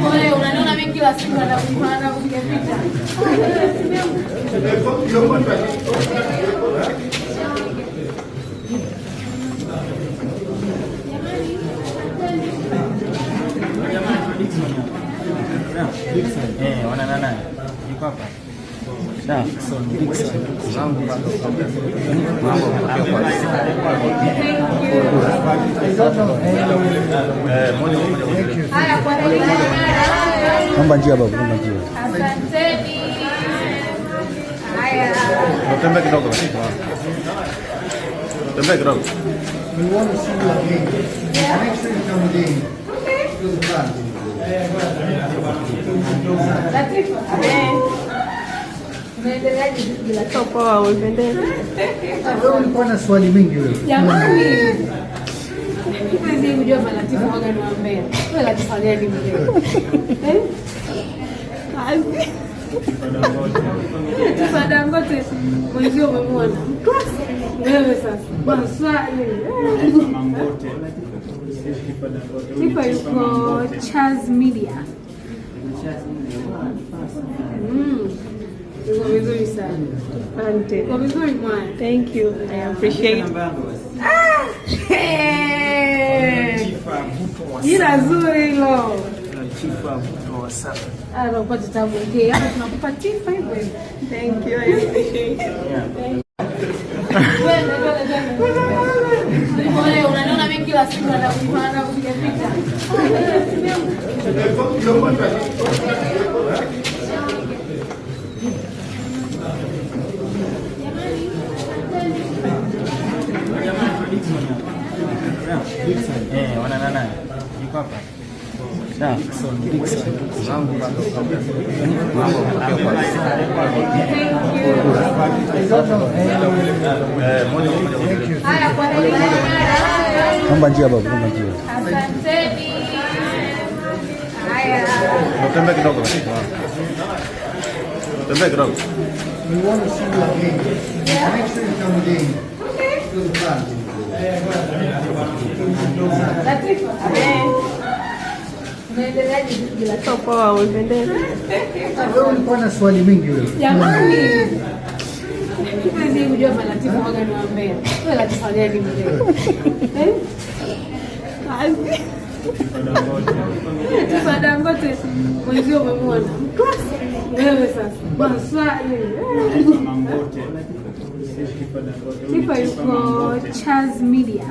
Unaniona mimi kila siku na kupiga picha. Wanana yuko hapa. Sawa. Zangu Naomba njia babu, naomba njia. Asanteni. Haya. Tembea kidogo. Tembea kidogo. We want to see you again. Make sure you come again. To the front. Wewe ulikuwa na swali mingi wewe. Jamani. Hivi unajua Malatifu waga ni wambea. Wewe Latifu gani mwenyewe? Latifu Dangote mwenzio umemwona. Wewe sasa. Maswali. Tifa yuko Chaz Media. Yuko vizuri sana. Asante. Yuko vizuri mwana. Thank you. I appreciate. Jina zuri hilo. Chifa mtu wa safi. Unapata tabu ngee. Hapo tunakupa Tifa hivyo. Thank you. I appreciate. Unaniona mimi kila siku na kupiga picha. Wanana yuko hapa. Sawa. Zangu Naomba njia babu, naomba njia. Asanteni. Haya. tembea kidogo. Tembea kidogo. We want to see you again. Make sure you come again. To the front. Poa, umependeza. Wewe ulikuwa na swali mingi wewe. Jamani. Hivi unajua Malatifu waga ni wambea. Wewe Latifu gani mwenyewe? Tifa Dangote mwenzio umemwona. Wewe sasa. Maswali. Tifa yuko Chaz Media.